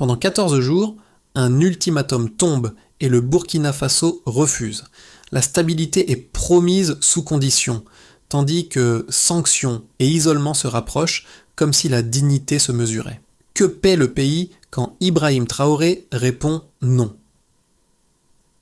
Pendant 14 jours, un ultimatum tombe et le Burkina Faso refuse. La stabilité est promise sous condition, tandis que sanctions et isolement se rapprochent comme si la dignité se mesurait. Que paie le pays quand Ibrahim Traoré répond non?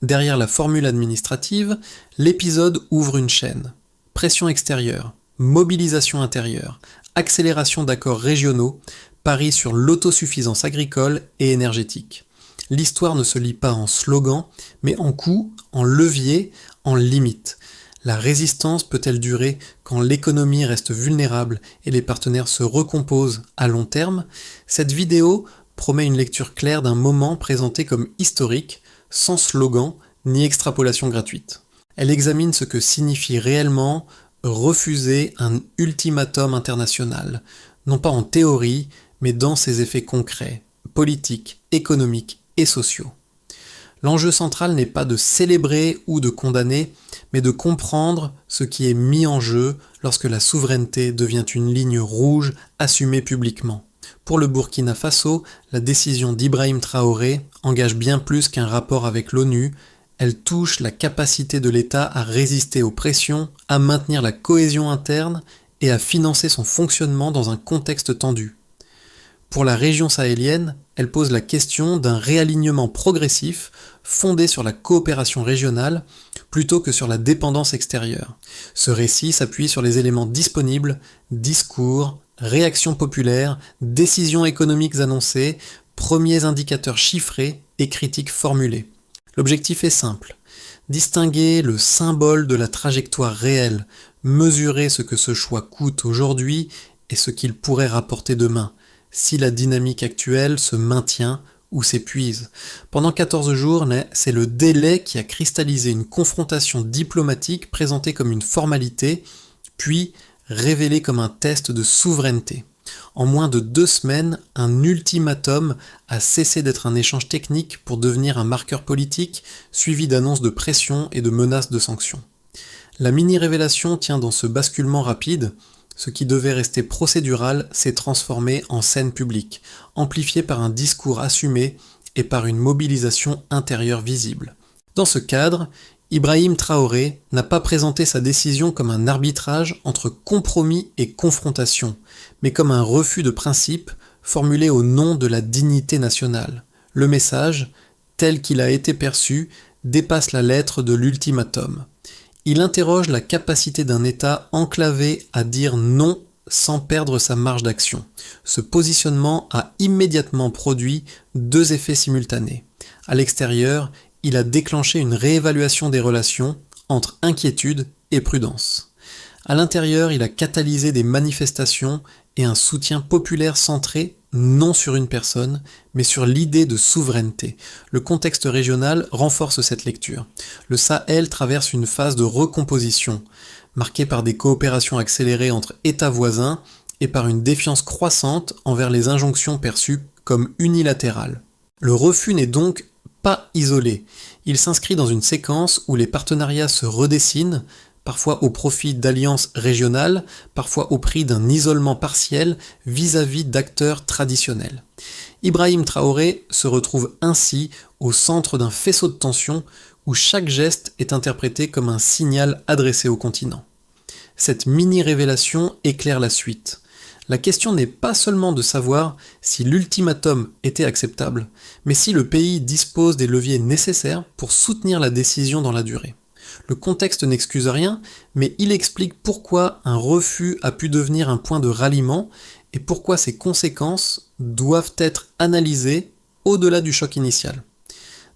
Derrière la formule administrative, l'épisode ouvre une chaîne. Pression extérieure, mobilisation intérieure, accélération d'accords régionaux, pari sur l'autosuffisance agricole et énergétique. L'histoire ne se lit pas en slogan, mais en coups, en levier, en limite. La résistance peut-elle durer quand l'économie reste vulnérable et les partenaires se recomposent à long terme? Cette vidéo promet une lecture claire d'un moment présenté comme historique, sans slogan ni extrapolation gratuite. Elle examine ce que signifie réellement refuser un ultimatum international, non pas en théorie, mais dans ses effets concrets, politiques, économiques et sociaux. L'enjeu central n'est pas de célébrer ou de condamner, mais de comprendre ce qui est mis en jeu lorsque la souveraineté devient une ligne rouge assumée publiquement. Pour le Burkina Faso, la décision d'Ibrahim Traoré engage bien plus qu'un rapport avec l'ONU, elle touche la capacité de l'État à résister aux pressions, à maintenir la cohésion interne et à financer son fonctionnement dans un contexte tendu. Pour la région sahélienne, elle pose la question d'un réalignement progressif fondé sur la coopération régionale plutôt que sur la dépendance extérieure. Ce récit s'appuie sur les éléments disponibles, discours, réactions populaires, décisions économiques annoncées, premiers indicateurs chiffrés et critiques formulées. L'objectif est simple, distinguer le symbole de la trajectoire réelle, mesurer ce que ce choix coûte aujourd'hui et ce qu'il pourrait rapporter demain, si la dynamique actuelle se maintient ou s'épuise. Pendant 14 jours, c'est le délai qui a cristallisé une confrontation diplomatique présentée comme une formalité, puis révélée comme un test de souveraineté. En moins de 2 semaines, un ultimatum a cessé d'être un échange technique pour devenir un marqueur politique, suivi d'annonces de pression et de menaces de sanctions. La mini-révélation tient dans ce basculement rapide. Ce qui devait rester procédural s'est transformé en scène publique, amplifié par un discours assumé et par une mobilisation intérieure visible. Dans ce cadre, Ibrahim Traoré n'a pas présenté sa décision comme un arbitrage entre compromis et confrontation, mais comme un refus de principe formulé au nom de la dignité nationale. Le message, tel qu'il a été perçu, dépasse la lettre de l'ultimatum. Il interroge la capacité d'un État enclavé à dire non sans perdre sa marge d'action. Ce positionnement a immédiatement produit 2 effets simultanés. À l'extérieur, il a déclenché une réévaluation des relations entre inquiétude et prudence. À l'intérieur, il a catalysé des manifestations et un soutien populaire centré non sur une personne, mais sur l'idée de souveraineté. Le contexte régional renforce cette lecture. Le Sahel traverse une phase de recomposition, marquée par des coopérations accélérées entre États voisins et par une défiance croissante envers les injonctions perçues comme unilatérales. Le refus n'est donc pas isolé. Il s'inscrit dans une séquence où les partenariats se redessinent, parfois au profit d'alliances régionales, parfois au prix d'un isolement partiel vis-à-vis d'acteurs traditionnels. Ibrahim Traoré se retrouve ainsi au centre d'un faisceau de tension où chaque geste est interprété comme un signal adressé au continent. Cette mini-révélation éclaire la suite. La question n'est pas seulement de savoir si l'ultimatum était acceptable, mais si le pays dispose des leviers nécessaires pour soutenir la décision dans la durée. Le contexte n'excuse rien, mais il explique pourquoi un refus a pu devenir un point de ralliement et pourquoi ses conséquences doivent être analysées au-delà du choc initial.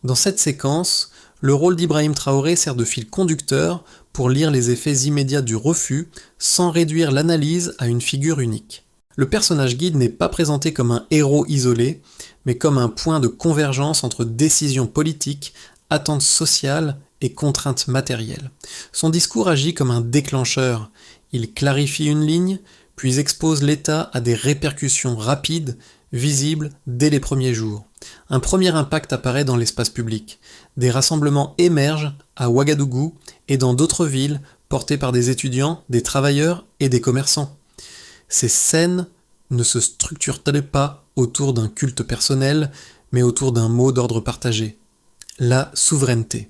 Dans cette séquence, le rôle d'Ibrahim Traoré sert de fil conducteur pour lire les effets immédiats du refus sans réduire l'analyse à une figure unique. Le personnage guide n'est pas présenté comme un héros isolé, mais comme un point de convergence entre décisions politiques, attentes sociales et contraintes matérielles. Son discours agit comme un déclencheur. Il clarifie une ligne, puis expose l'État à des répercussions rapides, visibles dès les premiers jours. Un premier impact apparaît dans l'espace public. Des rassemblements émergent à Ouagadougou et dans d'autres villes portés par des étudiants, des travailleurs et des commerçants. Ces scènes ne se structurent-elles pas autour d'un culte personnel, mais autour d'un mot d'ordre partagé, la souveraineté.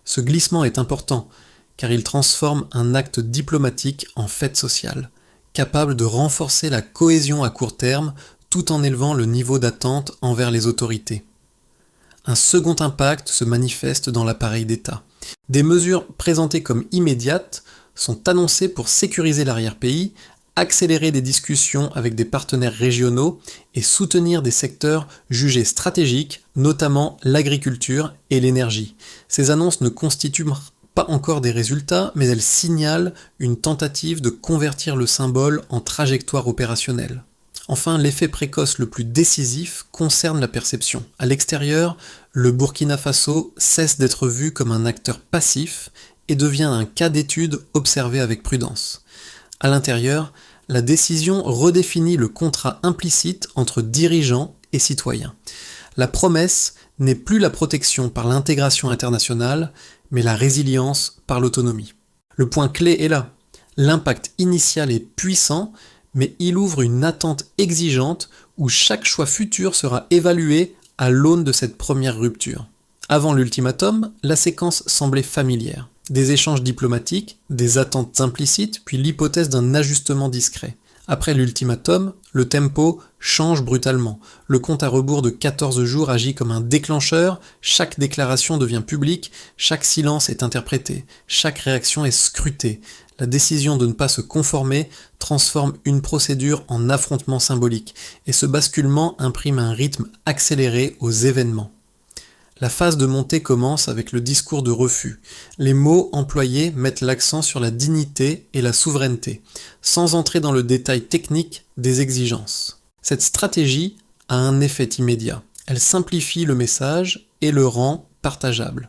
Ce glissement est important, car il transforme un acte diplomatique en fête sociale, capable de renforcer la cohésion à court terme tout en élevant le niveau d'attente envers les autorités. Un second impact se manifeste dans l'appareil d'État. Des mesures présentées comme immédiates sont annoncées pour sécuriser l'arrière-pays, accélérer des discussions avec des partenaires régionaux et soutenir des secteurs jugés stratégiques, notamment l'agriculture et l'énergie. Ces annonces ne constituent pas encore des résultats, mais elles signalent une tentative de convertir le symbole en trajectoire opérationnelle. Enfin, l'effet précoce le plus décisif concerne la perception. À l'extérieur, le Burkina Faso cesse d'être vu comme un acteur passif et devient un cas d'étude observé avec prudence. À l'intérieur, la décision redéfinit le contrat implicite entre dirigeants et citoyens. La promesse n'est plus la protection par l'intégration internationale, mais la résilience par l'autonomie. Le point clé est là. L'impact initial est puissant, mais il ouvre une attente exigeante où chaque choix futur sera évalué à l'aune de cette première rupture. Avant l'ultimatum, la séquence semblait familière. Des échanges diplomatiques, des attentes implicites, puis l'hypothèse d'un ajustement discret. Après l'ultimatum, le tempo change brutalement. Le compte à rebours de 14 jours agit comme un déclencheur, chaque déclaration devient publique, chaque silence est interprété, chaque réaction est scrutée. La décision de ne pas se conformer transforme une procédure en affrontement symbolique, et ce basculement imprime un rythme accéléré aux événements. La phase de montée commence avec le discours de refus. Les mots employés mettent l'accent sur la dignité et la souveraineté, sans entrer dans le détail technique des exigences. Cette stratégie a un effet immédiat. Elle simplifie le message et le rend partageable.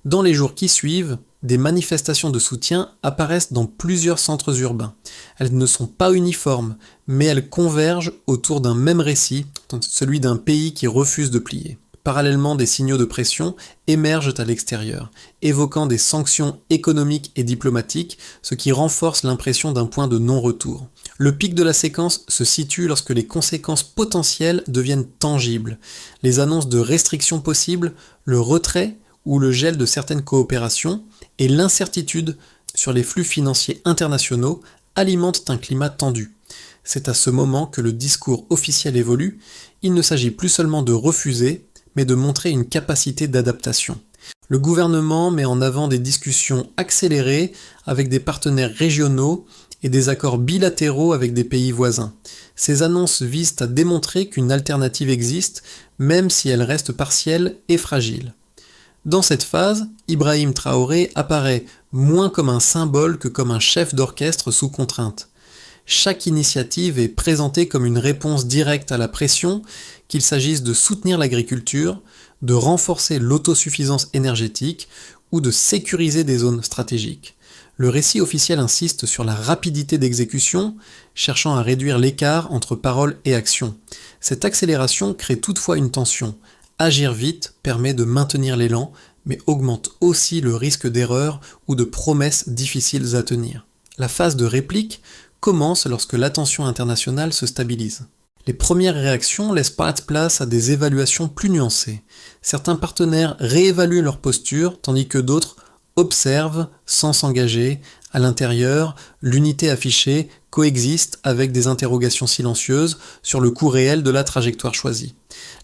Dans les jours qui suivent, des manifestations de soutien apparaissent dans plusieurs centres urbains. Elles ne sont pas uniformes, mais elles convergent autour d'un même récit, celui d'un pays qui refuse de plier. Parallèlement, des signaux de pression émergent à l'extérieur, évoquant des sanctions économiques et diplomatiques, ce qui renforce l'impression d'un point de non-retour. Le pic de la séquence se situe lorsque les conséquences potentielles deviennent tangibles. Les annonces de restrictions possibles, le retrait ou le gel de certaines coopérations et l'incertitude sur les flux financiers internationaux alimentent un climat tendu. C'est à ce moment que le discours officiel évolue. Il ne s'agit plus seulement de refuser, mais de montrer une capacité d'adaptation. Le gouvernement met en avant des discussions accélérées avec des partenaires régionaux et des accords bilatéraux avec des pays voisins. Ces annonces visent à démontrer qu'une alternative existe, même si elle reste partielle et fragile. Dans cette phase, Ibrahim Traoré apparaît moins comme un symbole que comme un chef d'orchestre sous contrainte. Chaque initiative est présentée comme une réponse directe à la pression, qu'il s'agisse de soutenir l'agriculture, de renforcer l'autosuffisance énergétique ou de sécuriser des zones stratégiques. Le récit officiel insiste sur la rapidité d'exécution, cherchant à réduire l'écart entre parole et action. Cette accélération crée toutefois une tension. Agir vite permet de maintenir l'élan, mais augmente aussi le risque d'erreur ou de promesses difficiles à tenir. La phase de réplique commence lorsque l'attention internationale se stabilise. Les premières réactions laissent pas de place à des évaluations plus nuancées. Certains partenaires réévaluent leur posture, tandis que d'autres observent sans s'engager. À l'intérieur, l'unité affichée coexiste avec des interrogations silencieuses sur le coût réel de la trajectoire choisie.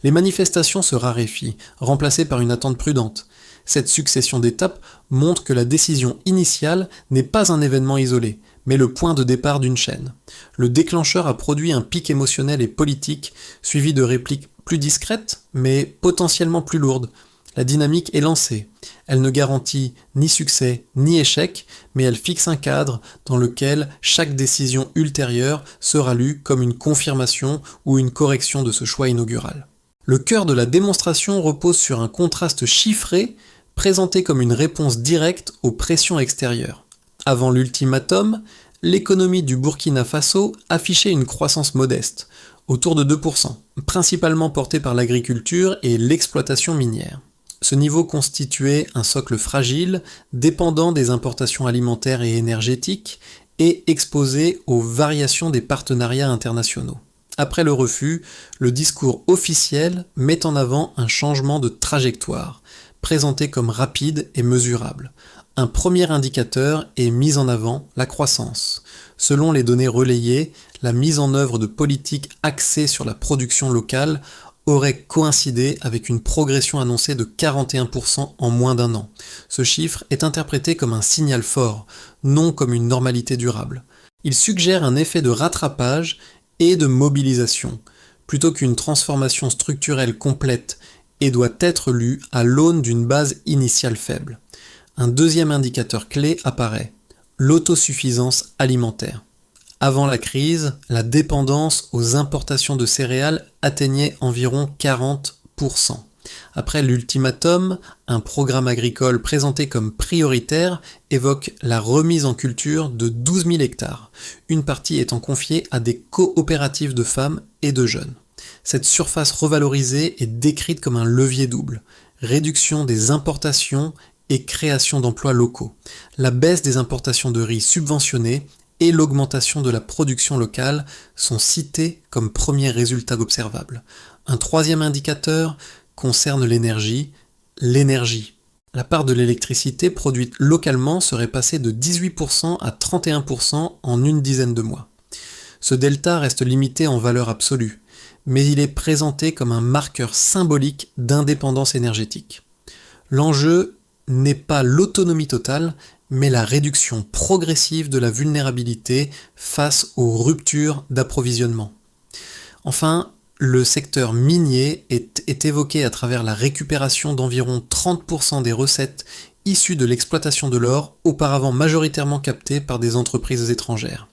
Les manifestations se raréfient, remplacées par une attente prudente. Cette succession d'étapes montre que la décision initiale n'est pas un événement isolé, mais le point de départ d'une chaîne. Le déclencheur a produit un pic émotionnel et politique, suivi de répliques plus discrètes, mais potentiellement plus lourdes. La dynamique est lancée. Elle ne garantit ni succès ni échec, mais elle fixe un cadre dans lequel chaque décision ultérieure sera lue comme une confirmation ou une correction de ce choix inaugural. Le cœur de la démonstration repose sur un contraste chiffré présenté comme une réponse directe aux pressions extérieures. Avant l'ultimatum, l'économie du Burkina Faso affichait une croissance modeste, autour de 2%, principalement portée par l'agriculture et l'exploitation minière. Ce niveau constituait un socle fragile, dépendant des importations alimentaires et énergétiques, et exposé aux variations des partenariats internationaux. Après le refus, le discours officiel met en avant un changement de trajectoire, présenté comme rapide et mesurable. Un premier indicateur est mis en avant, la croissance. Selon les données relayées, la mise en œuvre de politiques axées sur la production locale aurait coïncidé avec une progression annoncée de 41% en moins d'un an. Ce chiffre est interprété comme un signal fort, non comme une normalité durable. Il suggère un effet de rattrapage et de mobilisation, plutôt qu'une transformation structurelle complète, et doit être lu à l'aune d'une base initiale faible. Un deuxième indicateur clé apparaît, l'autosuffisance alimentaire. Avant la crise, la dépendance aux importations de céréales atteignait environ 40%. Après l'ultimatum, un programme agricole présenté comme prioritaire évoque la remise en culture de 12 000 hectares, une partie étant confiée à des coopératives de femmes et de jeunes. Cette surface revalorisée est décrite comme un levier double, réduction des importations et création d'emplois locaux. La baisse des importations de riz subventionnées et l'augmentation de la production locale sont cités comme premiers résultats observables. Un troisième indicateur concerne l'énergie. La part de l'électricité produite localement serait passée de 18% à 31% en une dizaine de mois. Ce delta reste limité en valeur absolue, mais il est présenté comme un marqueur symbolique d'indépendance énergétique. L'enjeu n'est pas l'autonomie totale, mais la réduction progressive de la vulnérabilité face aux ruptures d'approvisionnement. Enfin, le secteur minier est évoqué à travers la récupération d'environ 30% des recettes issues de l'exploitation de l'or, auparavant majoritairement captées par des entreprises étrangères.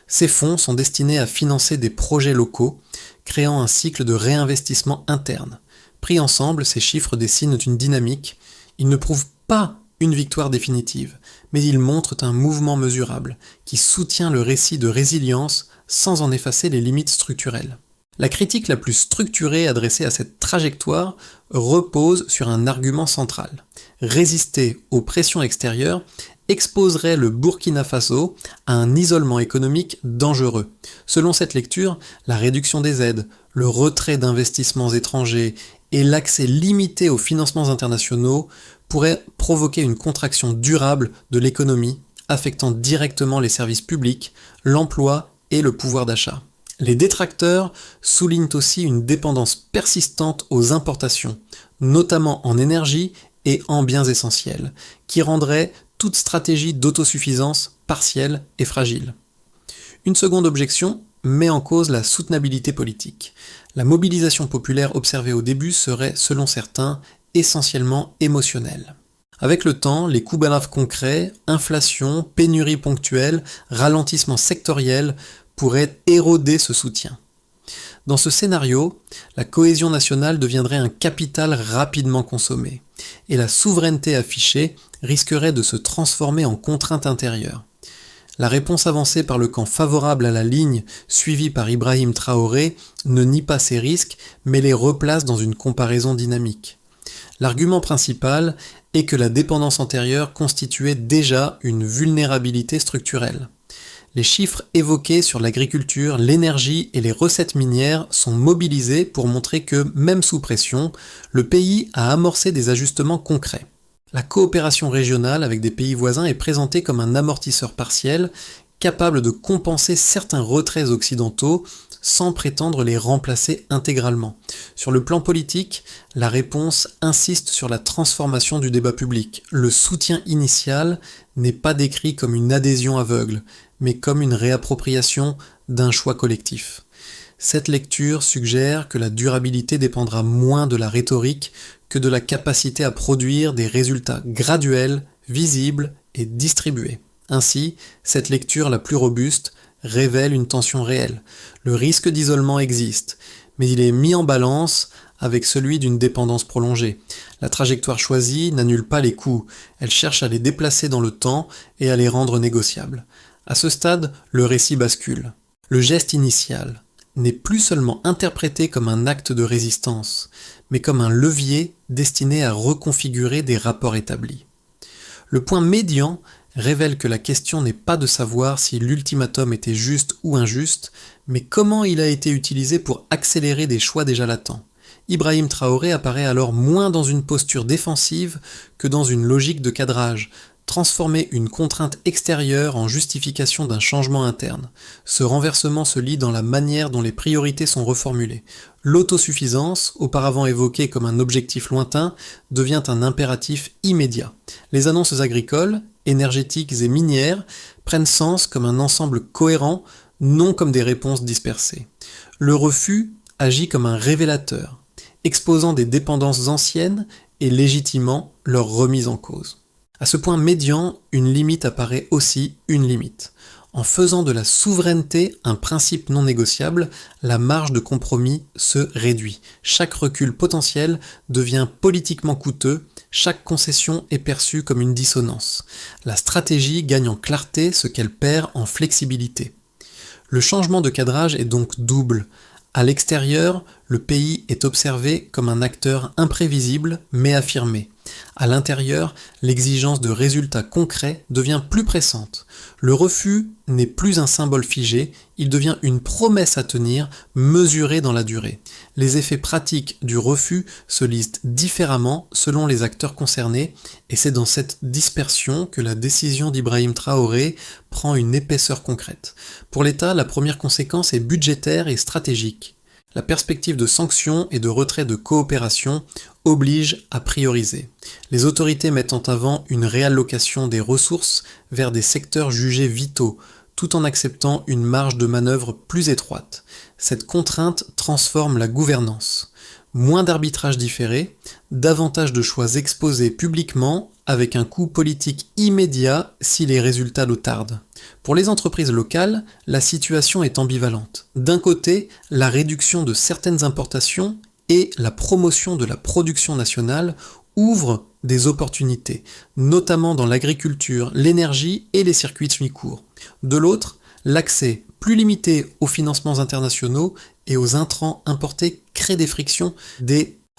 Ces fonds sont destinés à financer des projets locaux, créant un cycle de réinvestissement interne. Pris ensemble, ces chiffres dessinent une dynamique. Ils ne prouvent pas une victoire définitive, mais ils montrent un mouvement mesurable qui soutient le récit de résilience sans en effacer les limites structurelles. La critique la plus structurée adressée à cette trajectoire repose sur un argument central. Résister aux pressions extérieures exposerait le Burkina Faso à un isolement économique dangereux. Selon cette lecture, la réduction des aides, le retrait d'investissements étrangers et l'accès limité aux financements internationaux pourraient provoquer une contraction durable de l'économie, affectant directement les services publics, l'emploi et le pouvoir d'achat. Les détracteurs soulignent aussi une dépendance persistante aux importations, notamment en énergie et en biens essentiels, qui rendrait toute stratégie d'autosuffisance partielle et fragile. Une seconde objection met en cause la soutenabilité politique. La mobilisation populaire observée au début serait, selon certains, essentiellement émotionnelle. Avec le temps, les coups bas concrets, inflation, pénurie ponctuelle, ralentissement sectoriel pourraient éroder ce soutien. Dans ce scénario, la cohésion nationale deviendrait un capital rapidement consommé, et la souveraineté affichée risquerait de se transformer en contrainte intérieure. La réponse avancée par le camp favorable à la ligne suivie par Ibrahim Traoré ne nie pas ces risques, mais les replace dans une comparaison dynamique. L'argument principal est que la dépendance antérieure constituait déjà une vulnérabilité structurelle. Les chiffres évoqués sur l'agriculture, l'énergie et les recettes minières sont mobilisés pour montrer que, même sous pression, le pays a amorcé des ajustements concrets. La coopération régionale avec des pays voisins est présentée comme un amortisseur partiel, capable de compenser certains retraits occidentaux sans prétendre les remplacer intégralement. Sur le plan politique, la réponse insiste sur la transformation du débat public. Le soutien initial n'est pas décrit comme une adhésion aveugle, mais comme une réappropriation d'un choix collectif. Cette lecture suggère que la durabilité dépendra moins de la rhétorique que de la capacité à produire des résultats graduels, visibles et distribués. Ainsi, cette lecture la plus robuste révèle une tension réelle. Le risque d'isolement existe, mais il est mis en balance avec celui d'une dépendance prolongée. La trajectoire choisie n'annule pas les coûts, elle cherche à les déplacer dans le temps et à les rendre négociables. À ce stade, le récit bascule. Le geste initial n'est plus seulement interprété comme un acte de résistance, mais comme un levier destiné à reconfigurer des rapports établis. Le point médian révèle que la question n'est pas de savoir si l'ultimatum était juste ou injuste, mais comment il a été utilisé pour accélérer des choix déjà latents. Ibrahim Traoré apparaît alors moins dans une posture défensive que dans une logique de cadrage, transformer une contrainte extérieure en justification d'un changement interne. Ce renversement se lit dans la manière dont les priorités sont reformulées. L'autosuffisance, auparavant évoquée comme un objectif lointain, devient un impératif immédiat. Les annonces agricoles, énergétiques et minières prennent sens comme un ensemble cohérent, non comme des réponses dispersées. Le refus agit comme un révélateur, exposant des dépendances anciennes et légitimant leur remise en cause. À ce point médian, une limite apparaît aussi une limite. En faisant de la souveraineté un principe non négociable, la marge de compromis se réduit. Chaque recul potentiel devient politiquement coûteux, chaque concession est perçue comme une dissonance. La stratégie gagne en clarté ce qu'elle perd en flexibilité. Le changement de cadrage est donc double. À l'extérieur, le pays est observé comme un acteur imprévisible mais affirmé. À l'intérieur, l'exigence de résultats concrets devient plus pressante. Le refus n'est plus un symbole figé, il devient une promesse à tenir, mesurée dans la durée. Les effets pratiques du refus se lisent différemment selon les acteurs concernés, et c'est dans cette dispersion que la décision d'Ibrahim Traoré prend une épaisseur concrète. Pour l'État, la première conséquence est budgétaire et stratégique. La perspective de sanctions et de retrait de coopération oblige à prioriser. Les autorités mettent en avant une réallocation des ressources vers des secteurs jugés vitaux, tout en acceptant une marge de manœuvre plus étroite. Cette contrainte transforme la gouvernance. Moins d'arbitrages différés, davantage de choix exposés publiquement avec un coût politique immédiat si les résultats le tardent. Pour les entreprises locales, la situation est ambivalente. D'un côté, la réduction de certaines importations et la promotion de la production nationale ouvrent des opportunités, notamment dans l'agriculture, l'énergie et les circuits courts. De l'autre, l'accès plus limité aux financements internationaux et aux intrants importés crée des frictions.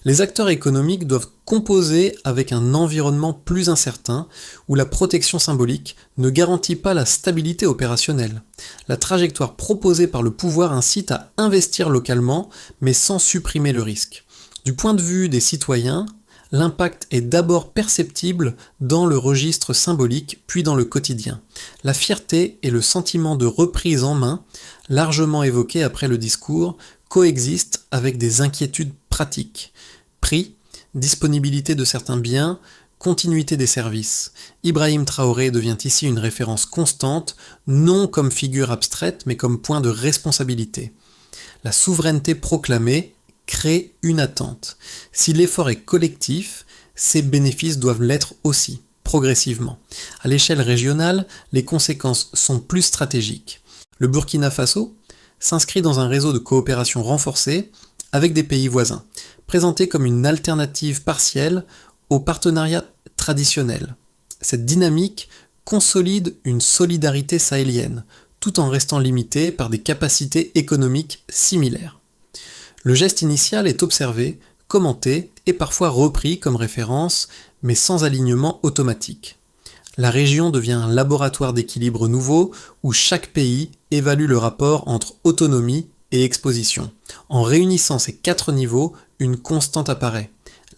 Les acteurs économiques doivent composer avec un environnement plus incertain où la protection symbolique ne garantit pas la stabilité opérationnelle. La trajectoire proposée par le pouvoir incite à investir localement mais sans supprimer le risque. Du point de vue des citoyens, l'impact est d'abord perceptible dans le registre symbolique puis dans le quotidien. La fierté et le sentiment de reprise en main, largement évoqués après le discours, coexistent avec des inquiétudes pratiques. Prix, disponibilité de certains biens, continuité des services. Ibrahim Traoré devient ici une référence constante, non comme figure abstraite, mais comme point de responsabilité. La souveraineté proclamée crée une attente. Si l'effort est collectif, ses bénéfices doivent l'être aussi, progressivement. À l'échelle régionale, les conséquences sont plus stratégiques. Le Burkina Faso s'inscrit dans un réseau de coopération renforcé avec des pays voisins, présenté comme une alternative partielle au partenariat traditionnel. Cette dynamique consolide une solidarité sahélienne, tout en restant limitée par des capacités économiques similaires. Le geste initial est observé, commenté et parfois repris comme référence, mais sans alignement automatique. La région devient un laboratoire d'équilibre nouveau où chaque pays évalue le rapport entre autonomie et exposition. En réunissant ces 4 niveaux, une constante apparaît.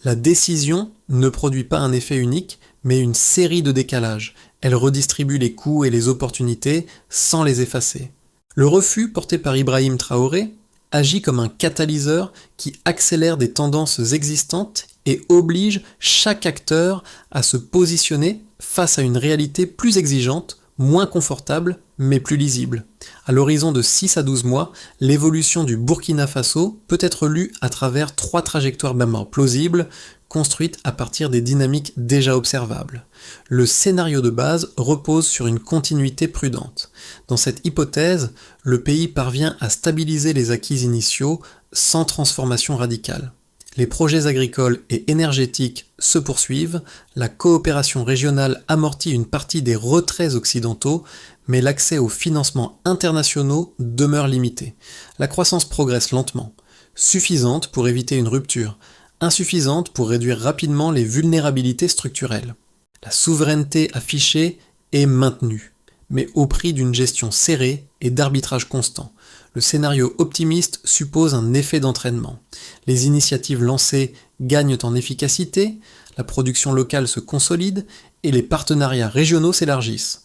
La décision ne produit pas un effet unique, mais une série de décalages. Elle redistribue les coûts et les opportunités sans les effacer. Le refus porté par Ibrahim Traoré agit comme un catalyseur qui accélère des tendances existantes et oblige chaque acteur à se positionner face à une réalité plus exigeante, moins confortable, mais plus lisible. À l'horizon de 6 à 12 mois, l'évolution du Burkina Faso peut être lue à travers 3 trajectoires plausibles, construites à partir des dynamiques déjà observables. Le scénario de base repose sur une continuité prudente. Dans cette hypothèse, le pays parvient à stabiliser les acquis initiaux sans transformation radicale. Les projets agricoles et énergétiques se poursuivent, la coopération régionale amortit une partie des retraits occidentaux, mais l'accès aux financements internationaux demeure limité. La croissance progresse lentement, suffisante pour éviter une rupture, insuffisante pour réduire rapidement les vulnérabilités structurelles. La souveraineté affichée est maintenue, mais au prix d'une gestion serrée et d'arbitrage constant. Le scénario optimiste suppose un effet d'entraînement. Les initiatives lancées gagnent en efficacité, la production locale se consolide et les partenariats régionaux s'élargissent.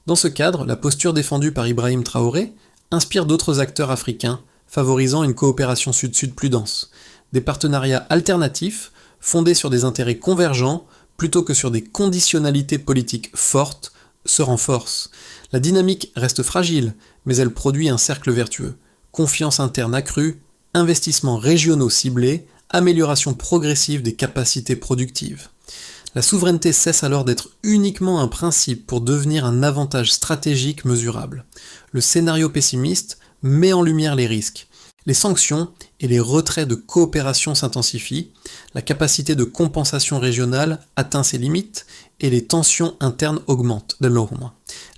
Dans ce cadre, la posture défendue par Ibrahim Traoré inspire d'autres acteurs africains, favorisant une coopération sud-sud plus dense. Des partenariats alternatifs, fondés sur des intérêts convergents, plutôt que sur des conditionnalités politiques fortes, se renforcent. La dynamique reste fragile, mais elle produit un cercle vertueux. Confiance interne accrue, investissements régionaux ciblés, amélioration progressive des capacités productives. La souveraineté cesse alors d'être uniquement un principe pour devenir un avantage stratégique mesurable. Le scénario pessimiste met en lumière les risques. Les sanctions et les retraits de coopération s'intensifient, la capacité de compensation régionale atteint ses limites et les tensions internes augmentent de l'euro.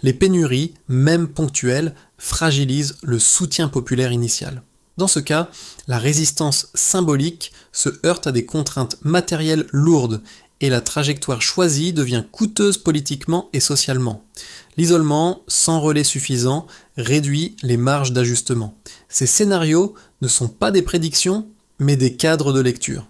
Les pénuries, même ponctuelles, fragilisent le soutien populaire initial. Dans ce cas, la résistance symbolique se heurte à des contraintes matérielles lourdes et la trajectoire choisie devient coûteuse politiquement et socialement. L'isolement, sans relais suffisant, réduit les marges d'ajustement. Ces scénarios ne sont pas des prédictions, mais des cadres de lecture.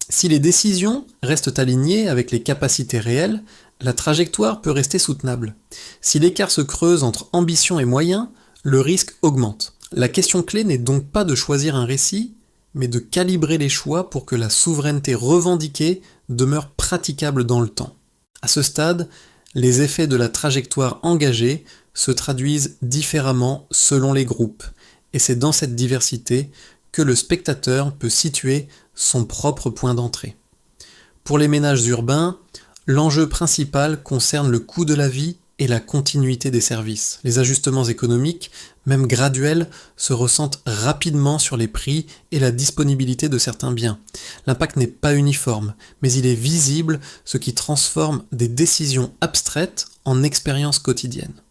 Si les décisions restent alignées avec les capacités réelles, la trajectoire peut rester soutenable. Si l'écart se creuse entre ambition et moyens, le risque augmente. La question clé n'est donc pas de choisir un récit, mais de calibrer les choix pour que la souveraineté revendiquée demeure praticable dans le temps. À ce stade, les effets de la trajectoire engagée se traduisent différemment selon les groupes, et c'est dans cette diversité que le spectateur peut situer son propre point d'entrée. Pour les ménages urbains, l'enjeu principal concerne le coût de la vie et la continuité des services. Les ajustements économiques, même graduels, se ressentent rapidement sur les prix et la disponibilité de certains biens. L'impact n'est pas uniforme, mais il est visible, ce qui transforme des décisions abstraites en expériences quotidiennes.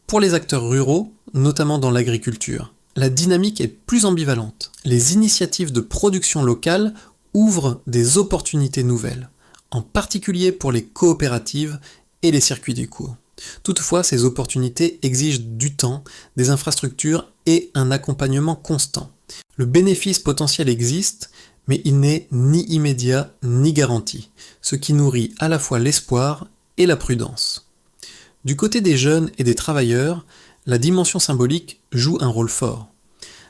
Pour les acteurs ruraux, notamment dans l'agriculture, la dynamique est plus ambivalente. Les initiatives de production locale ouvrent des opportunités nouvelles, en particulier pour les coopératives et les circuits du court. Toutefois, ces opportunités exigent du temps, des infrastructures et un accompagnement constant. Le bénéfice potentiel existe, mais il n'est ni immédiat ni garanti, ce qui nourrit à la fois l'espoir et la prudence. Du côté des jeunes et des travailleurs, la dimension symbolique joue un rôle fort.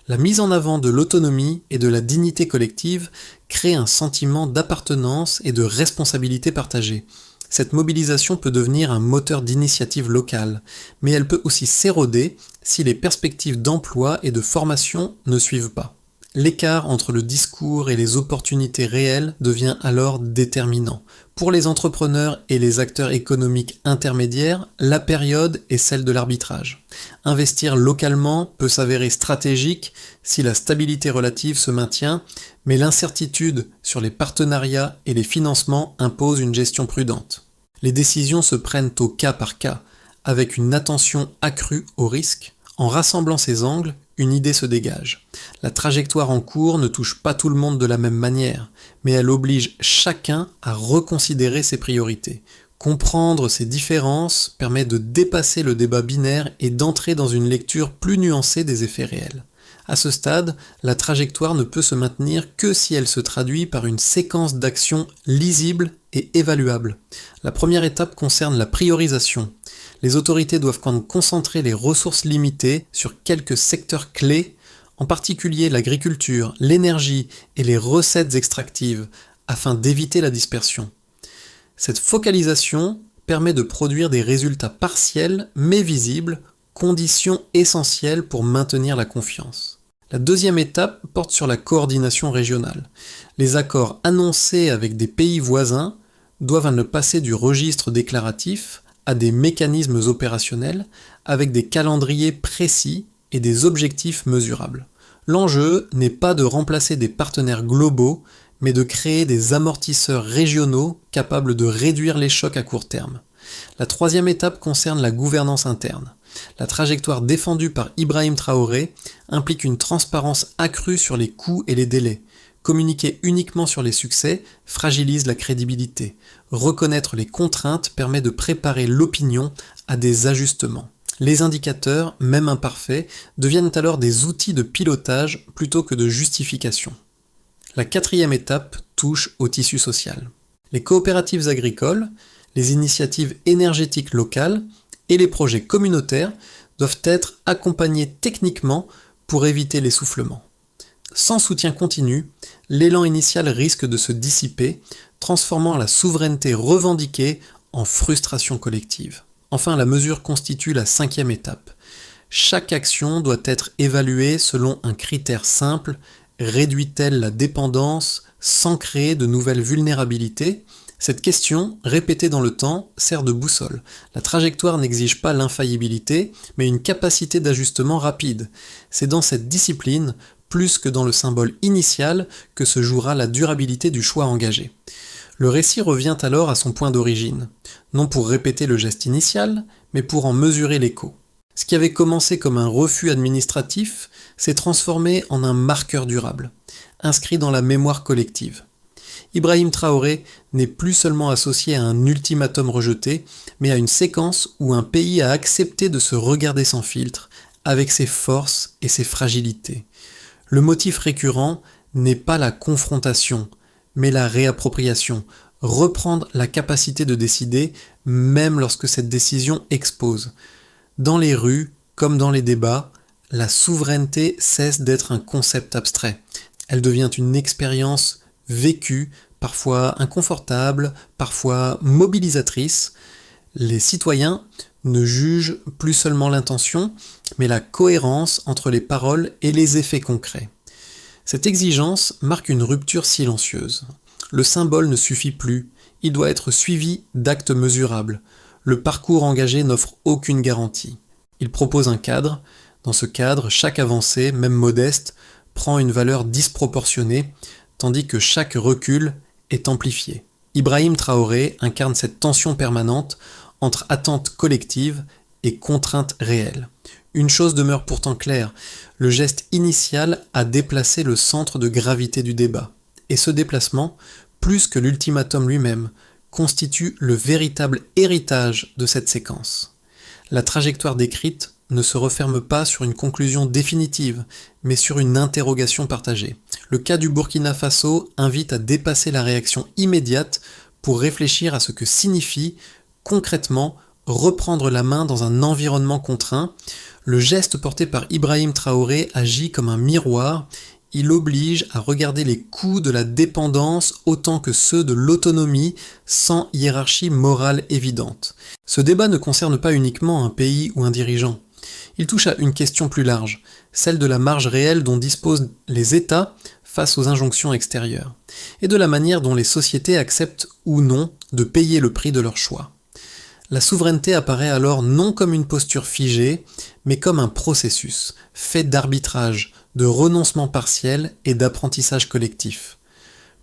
La mise en avant de l'autonomie et de la dignité collective crée un sentiment d'appartenance et de responsabilité partagée. Cette mobilisation peut devenir un moteur d'initiative locale, mais elle peut aussi s'éroder si les perspectives d'emploi et de formation ne suivent pas. L'écart entre le discours et les opportunités réelles devient alors déterminant. Pour les entrepreneurs et les acteurs économiques intermédiaires, la période est celle de l'arbitrage. Investir localement peut s'avérer stratégique si la stabilité relative se maintient, mais l'incertitude sur les partenariats et les financements impose une gestion prudente. Les décisions se prennent au cas par cas, avec une attention accrue au risque. En rassemblant ces angles, une idée se dégage. La trajectoire en cours ne touche pas tout le monde de la même manière, mais elle oblige chacun à reconsidérer ses priorités. Comprendre ces différences permet de dépasser le débat binaire et d'entrer dans une lecture plus nuancée des effets réels. À ce stade, la trajectoire ne peut se maintenir que si elle se traduit par une séquence d'actions lisibles et évaluables. La première étape concerne la priorisation. Les autorités doivent concentrer les ressources limitées sur quelques secteurs clés, en particulier l'agriculture, l'énergie et les recettes extractives, afin d'éviter la dispersion. Cette focalisation permet de produire des résultats partiels mais visibles, condition essentielle pour maintenir la confiance. La deuxième étape porte sur la coordination régionale. Les accords annoncés avec des pays voisins doivent ne passer du registre déclaratif à des mécanismes opérationnels avec des calendriers précis et des objectifs mesurables. L'enjeu n'est pas de remplacer des partenaires globaux, mais de créer des amortisseurs régionaux capables de réduire les chocs à court terme. La troisième étape concerne la gouvernance interne. La trajectoire défendue par Ibrahim Traoré implique une transparence accrue sur les coûts et les délais. Communiquer uniquement sur les succès fragilise la crédibilité. Reconnaître les contraintes permet de préparer l'opinion à des ajustements. Les indicateurs, même imparfaits, deviennent alors des outils de pilotage plutôt que de justification. La 4e étape touche au tissu social. Les coopératives agricoles, les initiatives énergétiques locales et les projets communautaires doivent être accompagnés techniquement pour éviter l'essoufflement. Sans soutien continu, l'élan initial risque de se dissiper, transformant la souveraineté revendiquée en frustration collective. Enfin, la mesure constitue la 5e étape. Chaque action doit être évaluée selon un critère simple: réduit-elle la dépendance sans créer de nouvelles vulnérabilités? Cette question, répétée dans le temps, sert de boussole. La trajectoire n'exige pas l'infaillibilité, mais une capacité d'ajustement rapide. C'est dans cette discipline, plus que dans le symbole initial, que se jouera la durabilité du choix engagé. Le récit revient alors à son point d'origine, non pour répéter le geste initial, mais pour en mesurer l'écho. Ce qui avait commencé comme un refus administratif s'est transformé en un marqueur durable, inscrit dans la mémoire collective. Ibrahim Traoré n'est plus seulement associé à un ultimatum rejeté, mais à une séquence où un pays a accepté de se regarder sans filtre, avec ses forces et ses fragilités. Le motif récurrent n'est pas la confrontation, mais la réappropriation, reprendre la capacité de décider, même lorsque cette décision expose. Dans les rues, comme dans les débats, la souveraineté cesse d'être un concept abstrait. Elle devient une expérience vécue, parfois inconfortable, parfois mobilisatrice. Les citoyens ne jugent plus seulement l'intention, mais la cohérence entre les paroles et les effets concrets. Cette exigence marque une rupture silencieuse. Le symbole ne suffit plus, il doit être suivi d'actes mesurables. Le parcours engagé n'offre aucune garantie. Il propose un cadre. Dans ce cadre, chaque avancée, même modeste, prend une valeur disproportionnée, tandis que chaque recul est amplifié. Ibrahim Traoré incarne cette tension permanente entre attentes collectives et contraintes réelles. Une chose demeure pourtant claire, le geste initial a déplacé le centre de gravité du débat. Et ce déplacement, plus que l'ultimatum lui-même, constitue le véritable héritage de cette séquence. La trajectoire décrite ne se referme pas sur une conclusion définitive, mais sur une interrogation partagée. Le cas du Burkina Faso invite à dépasser la réaction immédiate pour réfléchir à ce que signifie, concrètement, reprendre la main dans un environnement contraint. Le geste porté par Ibrahim Traoré agit comme un miroir. Il oblige à regarder les coûts de la dépendance autant que ceux de l'autonomie, sans hiérarchie morale évidente. Ce débat ne concerne pas uniquement un pays ou un dirigeant. Il touche à une question plus large, celle de la marge réelle dont disposent les États face aux injonctions extérieures, et de la manière dont les sociétés acceptent ou non de payer le prix de leur choix. La souveraineté apparaît alors non comme une posture figée, mais comme un processus, fait d'arbitrage, de renoncement partiel et d'apprentissage collectif.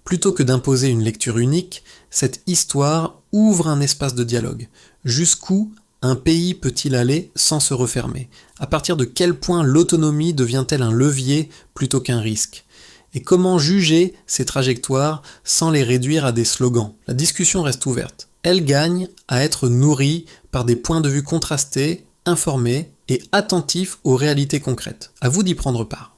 Plutôt que d'imposer une lecture unique, cette histoire ouvre un espace de dialogue. Jusqu'où un pays peut-il aller sans se refermer? À partir de quel point l'autonomie devient-elle un levier plutôt qu'un risque? Et comment juger ces trajectoires sans les réduire à des slogans? La discussion reste ouverte. Elle gagne à être nourrie par des points de vue contrastés, informés et attentifs aux réalités concrètes. À vous d'y prendre part.